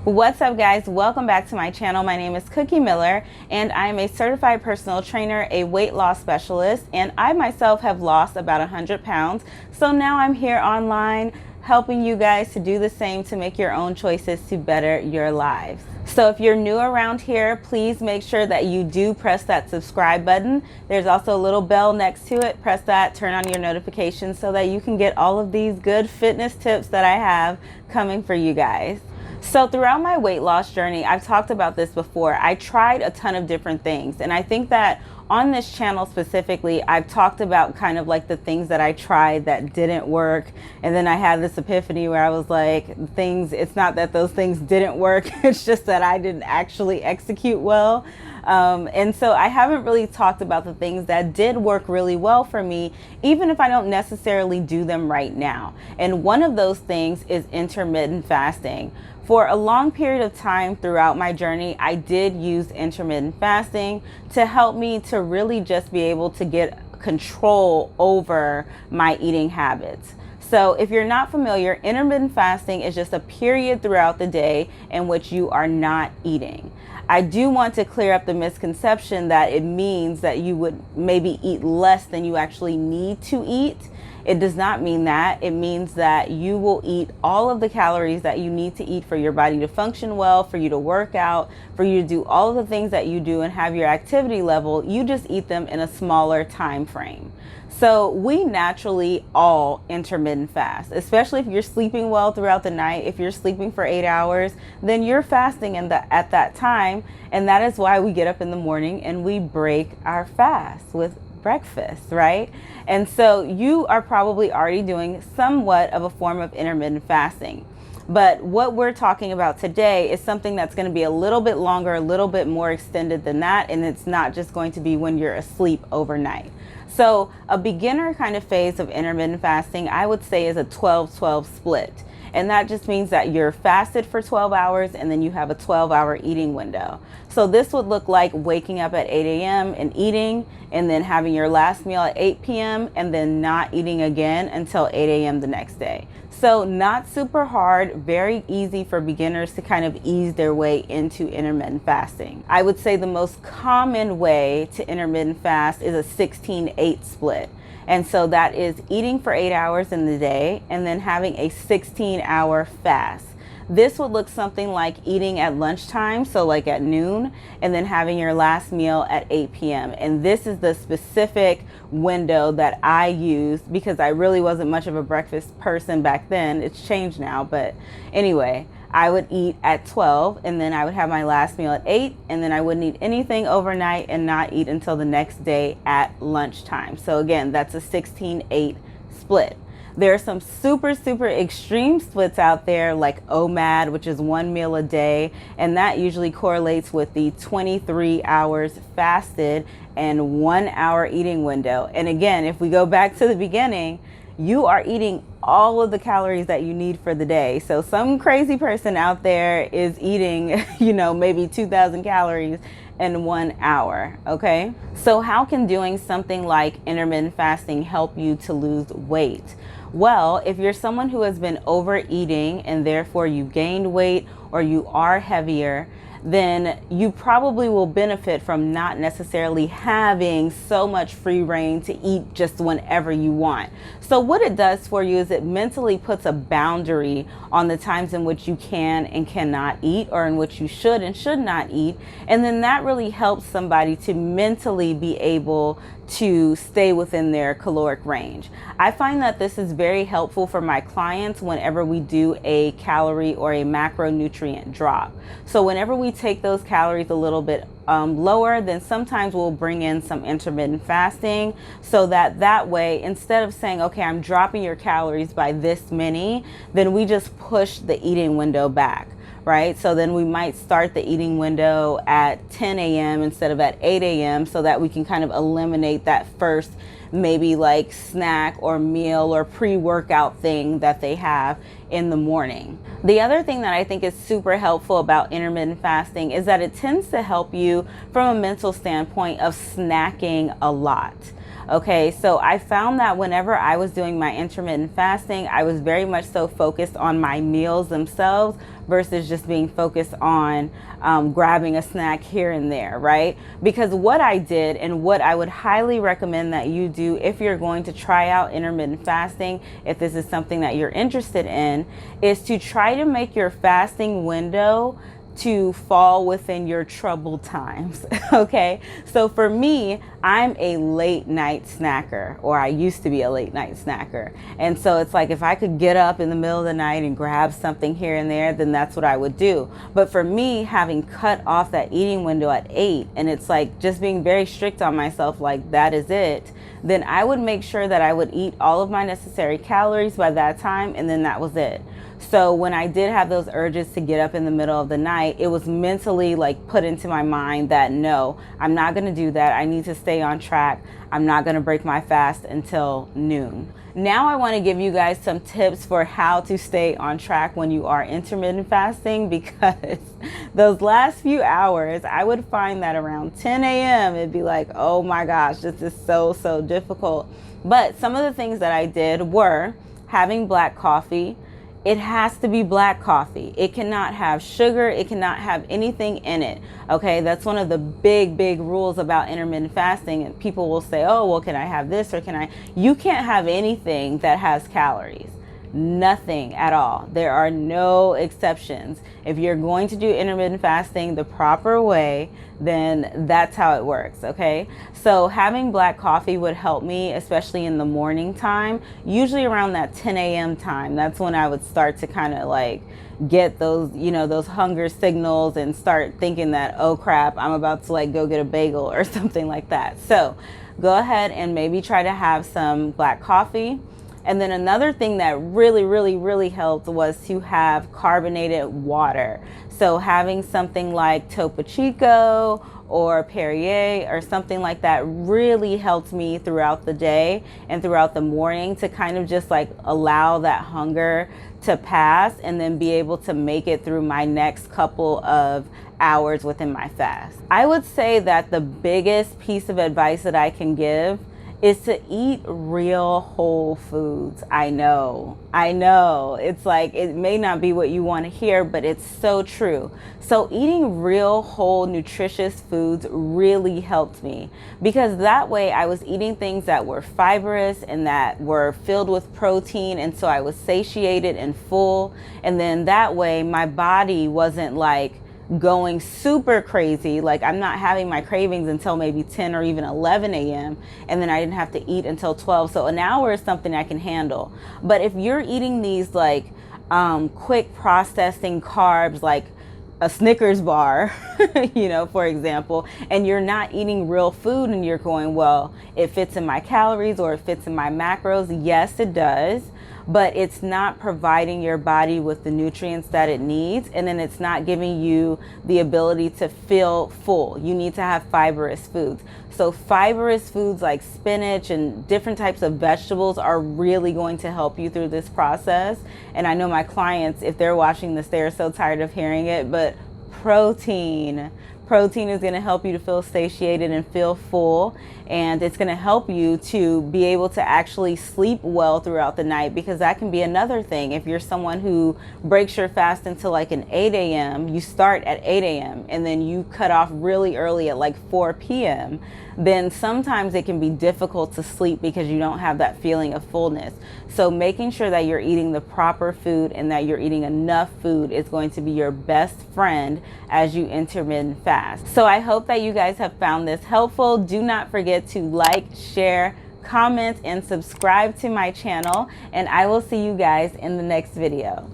What's up, guys? Welcome back to my channel. My name is Cookie Miller and I am a certified personal trainer, a weight loss specialist, and I myself have lost about 100 pounds. So now I'm here online helping you guys to do the same, to make your own choices to better your lives. So if you're new around here, please make sure that you do press that subscribe button. There's also a little bell next to it. Press that, turn on your notifications so that you can get all of these good fitness tips that I have coming for you guys. So throughout my weight loss journey, I've talked about this before, I tried a ton of different things. And I think that on this channel specifically, I've talked about kind of like the things that I tried that didn't work. And then I had this epiphany where I was like, it's not that those things didn't work, it's just that I didn't actually execute well. And so I haven't really talked about the things that did work really well for me, even if I don't necessarily do them right now. And one of those things is intermittent fasting. For a long period of time throughout my journey, I did use intermittent fasting to help me to really just be able to get control over my eating habits. So if you're not familiar, intermittent fasting is just a period throughout the day in which you are not eating. I do want to clear up the misconception that it means that you would maybe eat less than you actually need to eat. It does not mean that. It means that you will eat all of the calories that you need to eat for your body to function well, for you to work out, for you to do all of the things that you do and have your activity level. You just eat them in a smaller time frame. So we naturally all intermittent fast, especially if you're sleeping well throughout the night. If you're sleeping for 8 hours, then you're fasting at that time. And that is why we get up in the morning and we break our fast with breakfast, right? And so you are probably already doing somewhat of a form of intermittent fasting. But what we're talking about today is something that's going to be a little bit longer, a little bit more extended than that. And it's not just going to be when you're asleep overnight. So a beginner kind of phase of intermittent fasting, I would say, is a 12-12 split. And that just means that you're fasted for 12 hours and then you have a 12-hour eating window. So this would look like waking up at 8 a.m. and eating, and then having your last meal at 8 p.m. and then not eating again until 8 a.m. the next day. So not super hard, very easy for beginners to kind of ease their way into intermittent fasting. I would say the most common way to intermittent fast is a 16-8 split. And so that is eating for 8 hours in the day and then having a 16-hour fast. This would look something like eating at lunchtime, so like at noon, and then having your last meal at 8 p.m. And this is the specific window that I used because I really wasn't much of a breakfast person back then. It's changed now, but anyway, I would eat at 12 and then I would have my last meal at 8, and then I wouldn't eat anything overnight and not eat until the next day at lunchtime. So again, that's a 16-8 split. There are some super extreme splits out there like OMAD, which is 1 meal a day, and that usually correlates with the 23 hours fasted and 1 hour eating window. And again, if we go back to the beginning, you are eating all of the calories that you need for the day. So some crazy person out there is eating, maybe 2,000 calories in 1 hour, okay? So how can doing something like intermittent fasting help you to lose weight? Well, if you're someone who has been overeating and therefore you gained weight or you are heavier, then you probably will benefit from not necessarily having so much free reign to eat just whenever you want. So what it does for you is it mentally puts a boundary on the times in which you can and cannot eat, or in which you should and should not eat. And then that really helps somebody to mentally be able to stay within their caloric range. I find that this is very helpful for my clients whenever we do a calorie or a macronutrient drop. So whenever we take those calories a little bit lower, then sometimes we'll bring in some intermittent fasting, so that way, instead of saying, okay, I'm dropping your calories by this many, then we just push the eating window back. Right? So then we might start the eating window at 10 a.m. instead of at 8 a.m. so that we can kind of eliminate that first maybe like snack or meal or pre-workout thing that they have in the morning. The other thing that I think is super helpful about intermittent fasting is that it tends to help you from a mental standpoint of snacking a lot. Okay, so I found that whenever I was doing my intermittent fasting, I was very much so focused on my meals themselves versus just being focused on grabbing a snack here and there, right? Because what I did, and what I would highly recommend that you do if you're going to try out intermittent fasting, if this is something that you're interested in, is to try to make your fasting window to fall within your troubled times. Okay, so for me, I'm a late night snacker, or I used to be a late night snacker, and so it's like if I could get up in the middle of the night and grab something here and there, then that's what I would do. But for me, having cut off that eating window at 8, and it's like just being very strict on myself, like that is it, then I would make sure that I would eat all of my necessary calories by that time, and then that was it. So when I did have those urges to get up in the middle of the night, it was mentally like put into my mind that no, I'm not going to do that. I need to stay on track. I'm not going to break my fast until noon. Now I want to give you guys some tips for how to stay on track when you are intermittent fasting, because those last few hours, I would find that around 10 a.m. it'd be like, oh my gosh, this is so difficult. But some of the things that I did were having black coffee. It has to be black coffee. It cannot have sugar. It cannot have anything in it. Okay, that's one of the big rules about intermittent fasting. And people will say, oh, well, can I have this or can I? You can't have anything that has calories. Nothing at all. There are no exceptions. If you're going to do intermittent fasting the proper way, then that's how it works. Okay, so having black coffee would help me, especially in the morning time, usually around that 10 a.m. time. That's when I would start to kind of like get those, you know, those hunger signals and start thinking that, oh crap, I'm about to like go get a bagel or something like that. So go ahead and maybe try to have some black coffee. And then another thing that really helped was to have carbonated water. So having something like Topo Chico or Perrier or something like that really helped me throughout the day and throughout the morning to kind of just like allow that hunger to pass and then be able to make it through my next couple of hours within my fast. I would say that the biggest piece of advice that I can give is to eat real whole foods. I know. It's like, it may not be what you want to hear, but it's so true. So eating real whole nutritious foods really helped me, because that way I was eating things that were fibrous and that were filled with protein, and so I was satiated and full. And then that way my body wasn't like going super crazy. Like I'm not having my cravings until maybe 10 or even 11 a.m. and then I didn't have to eat until 12. So an hour is something I can handle. But if you're eating these like quick processing carbs, like a Snickers bar, you know, for example, and you're not eating real food and you're going, well, it fits in my calories or it fits in my macros. Yes, it does. But it's not providing your body with the nutrients that it needs, and then it's not giving you the ability to feel full. You need to have fibrous foods. So fibrous foods like spinach and different types of vegetables are really going to help you through this process. And I know my clients, if they're watching this, they're so tired of hearing it, but protein is going to help you to feel satiated and feel full, and it's going to help you to be able to actually sleep well throughout the night, because that can be another thing. If you're someone who breaks your fast until like an 8 a.m., you start at 8 a.m. and then you cut off really early at like 4 p.m., then sometimes it can be difficult to sleep because you don't have that feeling of fullness. So making sure that you're eating the proper food and that you're eating enough food is going to be your best friend as you intermittent fast. So I hope that you guys have found this helpful. Do not forget to like, share, comment, and subscribe to my channel, and I will see you guys in the next video.